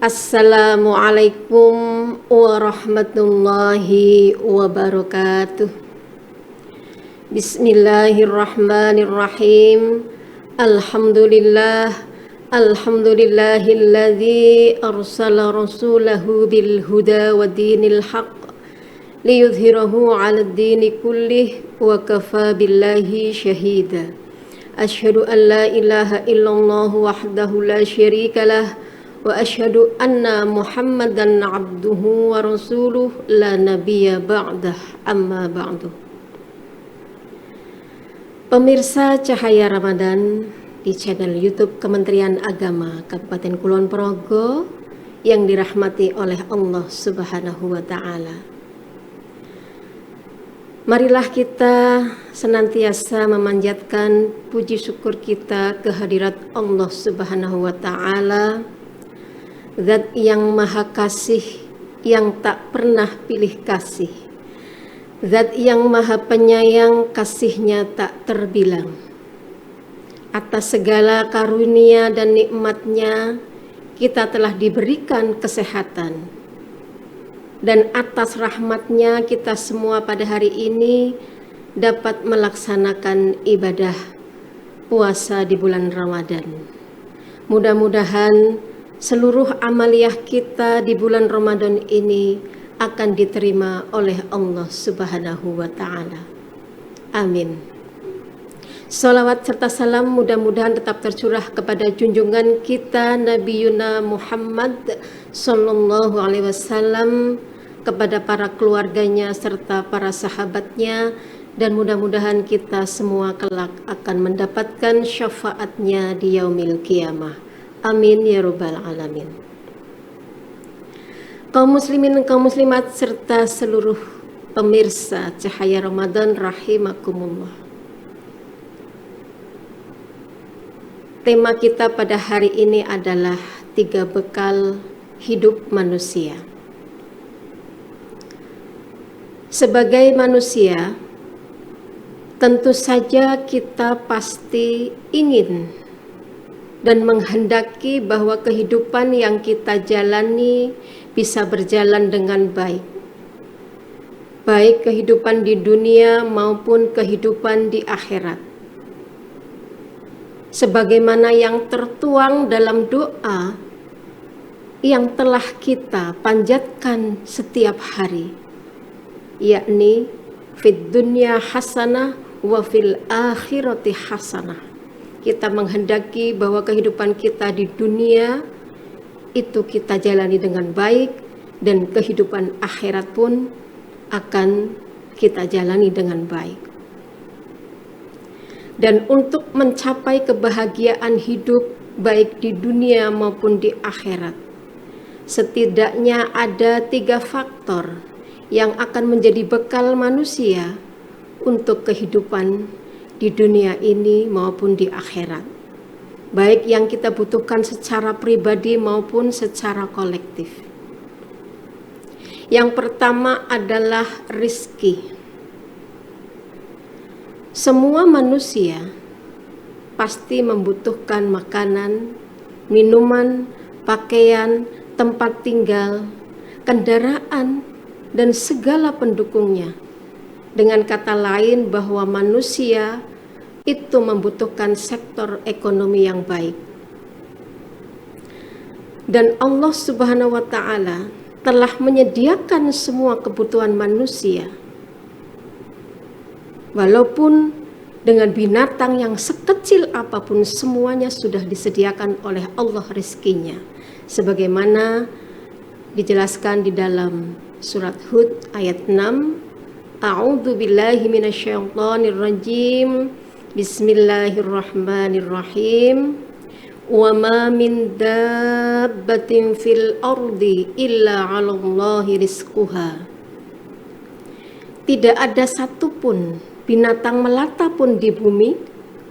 Assalamualaikum warahmatullahi wabarakatuh. Bismillahirrahmanirrahim. Alhamdulillahilladzi arsala rasulahu bil huda wa dinil haqq liyudhhirahu 'alad dini kullih wa kafa billahi syahida. Asyhadu an la ilaha illallah wahdahu la syarikalah wa asyhadu anna Muhammadan abduhu wa rasuluh la nabiyya ba'dah, amma ba'du. Pemirsa Cahaya Ramadan di channel YouTube Kementerian Agama Kabupaten Kulon Progo yang dirahmati oleh Allah Subhanahu wa taala. Marilah kita senantiasa memanjatkan puji syukur kita kehadirat Allah Subhanahu wa taala, Zat yang maha kasih, yang tak pernah pilih kasih, Zat yang maha penyayang, kasihnya tak terbilang. Atas segala karunia dan nikmatnya kita telah diberikan kesehatan, dan atas rahmatnya kita semua pada hari ini dapat melaksanakan ibadah puasa di bulan Ramadan. Mudah-mudahan seluruh amaliyah kita di bulan Ramadan ini akan diterima oleh Allah Subhanahu wa taala. Amin. Salawat serta salam mudah-mudahan tetap tercurah kepada junjungan kita Nabi Yuna Muhammad sallallahu alaihi wasallam, kepada para keluarganya serta para sahabatnya, dan mudah-mudahan kita semua kelak akan mendapatkan syafaatnya di yaumil qiyamah. Amin ya rabbal alamin. Kaum muslimin dan kaum muslimat serta seluruh pemirsa Cahaya Ramadan rahimakumullah. Tema kita pada hari ini adalah 3 bekal hidup manusia. Sebagai manusia, tentu saja kita pasti ingin dan menghendaki bahwa kehidupan yang kita jalani bisa berjalan dengan baik. Baik kehidupan di dunia maupun kehidupan di akhirat. Sebagaimana yang tertuang dalam doa yang telah kita panjatkan setiap hari, yakni fid dunya hasanah wa fil akhirati hasanah. Kita menghendaki bahwa kehidupan kita di dunia itu kita jalani dengan baik, dan kehidupan akhirat pun akan kita jalani dengan baik. Dan untuk mencapai kebahagiaan hidup baik di dunia maupun di akhirat, setidaknya ada 3 faktor yang akan menjadi bekal manusia untuk kehidupan di dunia ini maupun di akhirat, baik yang kita butuhkan secara pribadi maupun secara kolektif. Yang pertama adalah rizki. Semua manusia pasti membutuhkan makanan, minuman, pakaian, tempat tinggal, kendaraan, dan segala pendukungnya. Dengan kata lain, bahwa manusia itu membutuhkan sektor ekonomi yang baik. Dan Allah Subhanahu wa taala telah menyediakan semua kebutuhan manusia. Walaupun dengan binatang yang sekecil apapun, semuanya sudah disediakan oleh Allah rezekinya. Sebagaimana dijelaskan di dalam surat Hud ayat 6, A'udzu billahi minasyaitonir rajim. Bismillahirrahmanirrahim. Wa ma min dabbatin fil ardi illa 'alallahi rizquha. Tidak ada satupun binatang melata pun di bumi,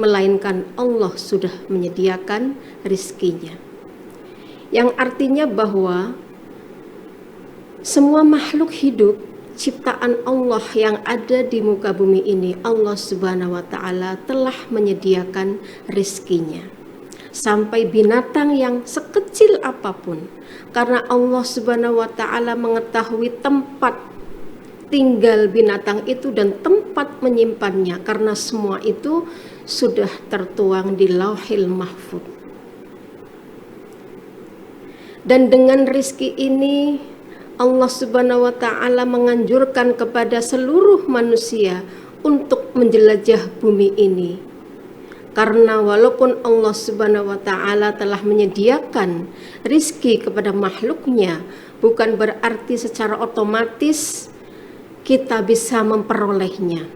melainkan Allah sudah menyediakan rizkinya. Yang artinya bahwa semua makhluk hidup ciptaan Allah yang ada di muka bumi ini, Allah Subhanahu wa taala telah menyediakan rizkinya. sampai binatang yang sekecil apapun. Karena Allah Subhanahu wa taala mengetahui tempat tinggal binatang itu dan tempat menyimpannya, karena semua itu sudah tertuang di Lauhil Mahfuz. Dan dengan rizki ini Allah Subhanahu wa taala menganjurkan kepada seluruh manusia untuk menjelajah bumi ini. Karena walaupun Allah Subhanahu wa taala telah menyediakan rizki kepada makhluknya, bukan berarti secara otomatis kita bisa memperolehnya.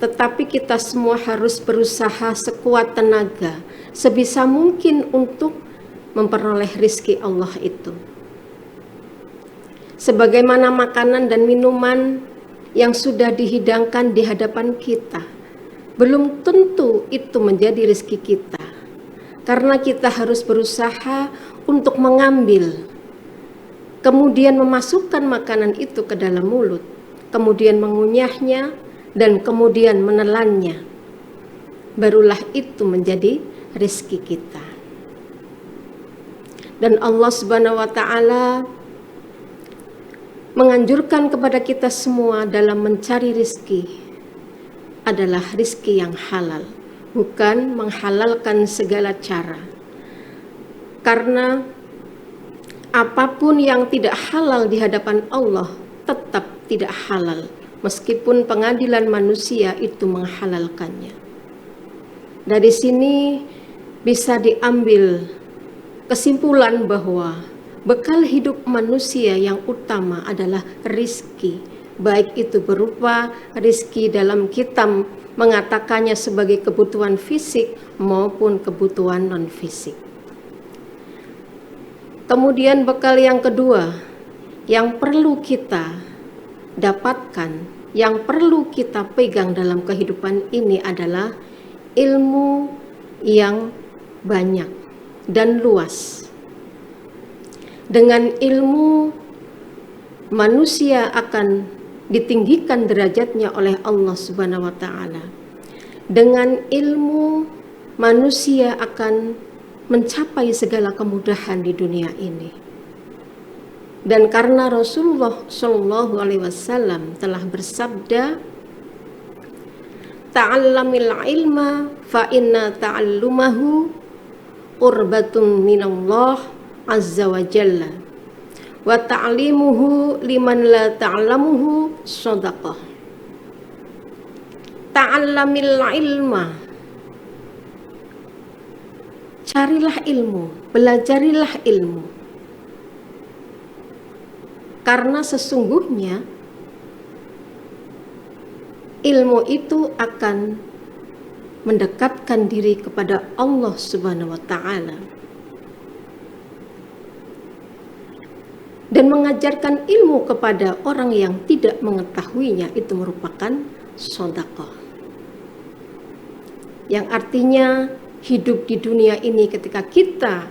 Tetapi kita semua harus berusaha sekuat tenaga, sebisa mungkin untuk memperoleh rizki Allah itu. Sebagaimana makanan dan minuman yang sudah dihidangkan di hadapan kita, belum tentu itu menjadi rezeki kita, karena kita harus berusaha untuk mengambil, kemudian memasukkan makanan itu ke dalam mulut, kemudian mengunyahnya, dan kemudian menelannya. Barulah itu menjadi rezeki kita. Dan Allah Subhanahu wa taala menganjurkan kepada kita semua dalam mencari rizki adalah rizki yang halal, bukan menghalalkan segala cara. Karena apapun yang tidak halal di hadapan Allah tetap tidak halal, meskipun pengadilan manusia itu menghalalkannya. Dari sini bisa diambil kesimpulan bahwa bekal hidup manusia yang utama adalah rizki, baik itu berupa rizki dalam kitab mengatakannya sebagai kebutuhan fisik maupun kebutuhan non-fisik. Kemudian bekal yang kedua yang perlu kita dapatkan, yang perlu kita pegang dalam kehidupan ini adalah ilmu yang banyak dan luas. Dengan ilmu, manusia akan ditinggikan derajatnya oleh Allah Subhanahu wa taala. Dengan ilmu, manusia akan mencapai segala kemudahan di dunia ini. Dan karena Rasulullah Shallallahu alaihi wasallam telah bersabda, "Ta'allamil ilma fa inna ta'allumahu qurbatun minallah azza wa jalla wa ta'limuhu liman la ta'lamuhu shadaqah." Ta'allamil ilma, carilah ilmu, belajarilah ilmu, karena sesungguhnya ilmu itu akan mendekatkan diri kepada Allah Subhanahu wa taala. Dan mengajarkan ilmu kepada orang yang tidak mengetahuinya itu merupakan sedekah. Yang artinya hidup di dunia ini ketika kita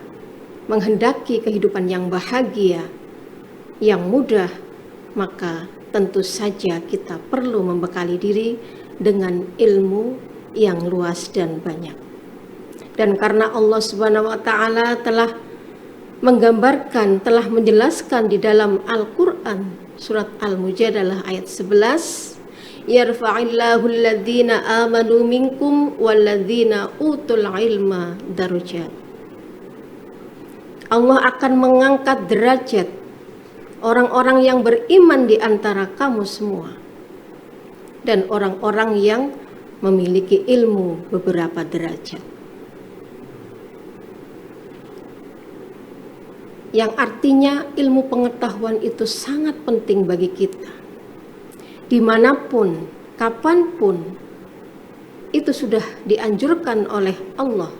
menghendaki kehidupan yang bahagia, yang mudah, maka tentu saja kita perlu membekali diri dengan ilmu yang luas dan banyak. Dan karena Allah Subhanahu wa taala telah menggambarkan, telah menjelaskan di dalam Al-Quran surat Al-Mujadalah ayat 11, yarfa'illahu alladhina amanu minkum walladhina utul ilma darajat. Allah akan mengangkat derajat orang-orang yang beriman di antara kamu semua dan orang-orang yang memiliki ilmu beberapa derajat. Yang artinya ilmu pengetahuan itu sangat penting bagi kita. Dimanapun, kapanpun, itu sudah dianjurkan oleh Allah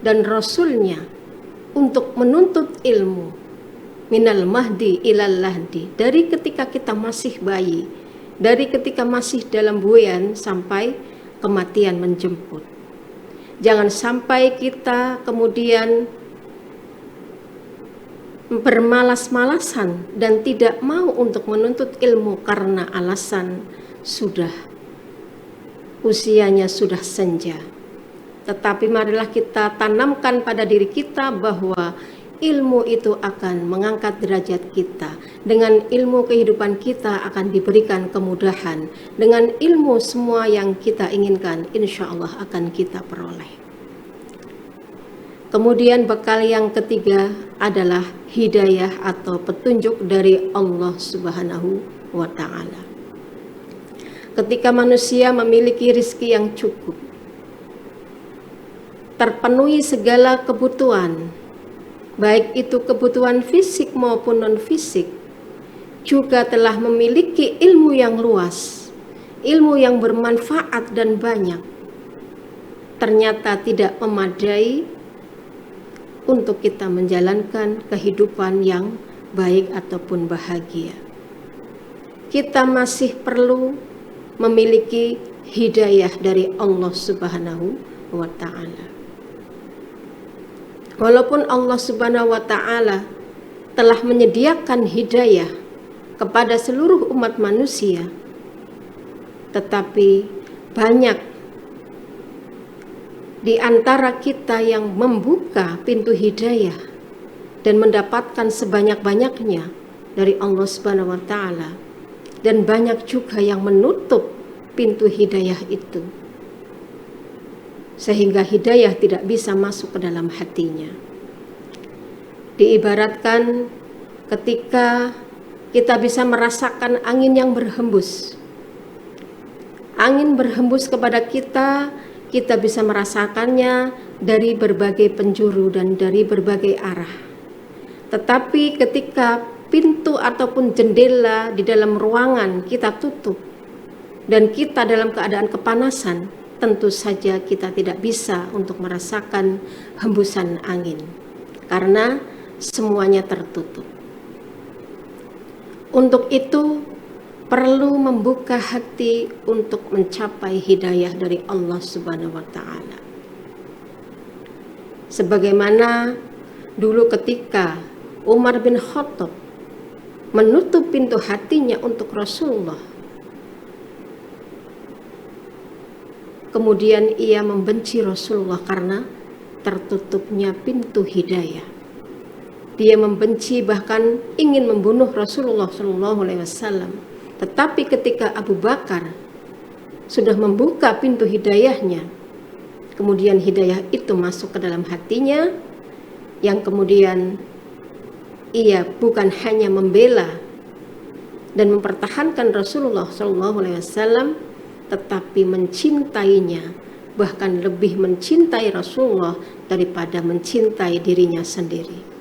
dan Rasul-Nya untuk menuntut ilmu minal mahdi ilal lahdi, dari ketika kita masih bayi, dari ketika masih dalam buayan sampai kematian menjemput. Jangan sampai kita kemudian bermalas-malasan dan tidak mau untuk menuntut ilmu karena alasan usianya sudah senja. tetapi marilah kita tanamkan pada diri kita bahwa ilmu itu akan mengangkat derajat kita. Dengan ilmu kehidupan kita akan diberikan kemudahan. Dengan ilmu semua yang kita inginkan insya Allah akan kita peroleh. Kemudian bekal yang ketiga adalah hidayah atau petunjuk dari Allah Subhanahu wa Ta'ala. Ketika manusia memiliki rizki yang cukup, terpenuhi segala kebutuhan, baik itu kebutuhan fisik maupun non-fisik, juga telah memiliki ilmu yang luas, ilmu yang bermanfaat dan banyak, ternyata tidak memadai untuk kita menjalankan kehidupan yang baik ataupun bahagia. Kita masih perlu memiliki hidayah dari Allah Subhanahu wa Ta'ala. Walaupun Allah Subhanahu wa Ta'ala telah menyediakan hidayah kepada seluruh umat manusia, tetapi banyak di antara kita yang membuka pintu hidayah dan mendapatkan sebanyak-banyaknya dari Allah Subhanahu wa Ta'ala, dan banyak juga yang menutup pintu hidayah itu sehingga hidayah tidak bisa masuk ke dalam hatinya. Diibaratkan ketika kita bisa merasakan angin yang berhembus. Angin berhembus kepada kita, kita bisa merasakannya dari berbagai penjuru dan dari berbagai arah. Tetapi ketika pintu ataupun jendela di dalam ruangan kita tutup dan kita dalam keadaan kepanasan, tentu saja kita tidak bisa untuk merasakan hembusan angin karena semuanya tertutup. Untuk itu perlu membuka hati untuk mencapai hidayah dari Allah Subhanahu wa Ta'ala. Sebagaimana dulu ketika Umar bin Khattab menutup pintu hatinya untuk Rasulullah, kemudian ia membenci Rasulullah karena tertutupnya pintu hidayah. Dia membenci, bahkan ingin membunuh Rasulullah SAW. Tetapi ketika Abu Bakar sudah membuka pintu hidayahnya, kemudian hidayah itu masuk ke dalam hatinya, yang kemudian ia bukan hanya membela dan mempertahankan Rasulullah SAW, tetapi mencintainya, bahkan lebih mencintai Rasulullah daripada mencintai dirinya sendiri.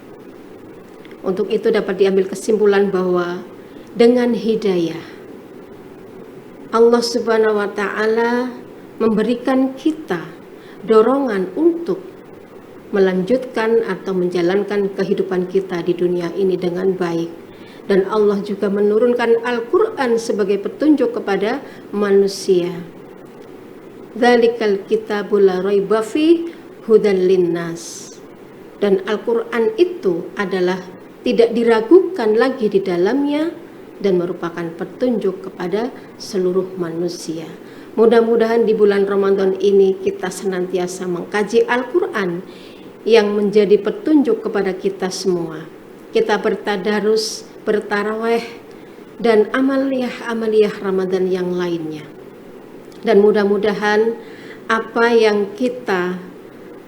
Untuk itu dapat diambil kesimpulan bahwa dengan hidayah Allah Subhanahu wa Ta'ala memberikan kita dorongan untuk melanjutkan atau menjalankan kehidupan kita di dunia ini dengan baik. Dan Allah juga menurunkan Al-Quran sebagai petunjuk kepada manusia. Dzalikal kitabul la raiba fi hudan linnas. Dan Al-Quran itu adalah tidak diragukan lagi di dalamnya dan merupakan petunjuk kepada seluruh manusia. Mudah-mudahan di bulan Ramadan ini kita senantiasa mengkaji Al-Quran yang menjadi petunjuk kepada kita semua. Kita bertadarus, bertarawih, dan amaliyah-amaliyah Ramadan yang lainnya. Dan mudah-mudahan apa yang kita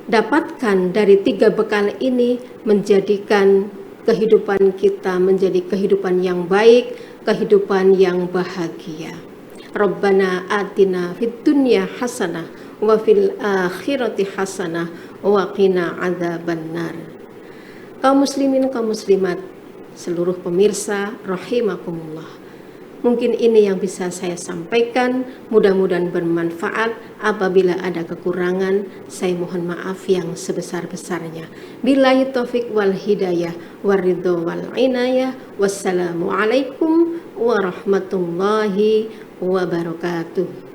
dapatkan dari 3 bekal ini menjadikan kehidupan kita menjadi kehidupan yang baik, kehidupan yang bahagia. Rabbana atina fid dunya hasanah wa fil akhirati hasanah wa qina adzabannar. Kaum muslimin, kaum muslimat, seluruh pemirsa rahimakumullah. Mungkin ini yang bisa saya sampaikan, mudah-mudahan bermanfaat. Apabila ada kekurangan, saya mohon maaf yang sebesar-besarnya. Billahi taufik wal hidayah waridho wal inayah. Wassalamualaikum warahmatullahi wabarakatuh.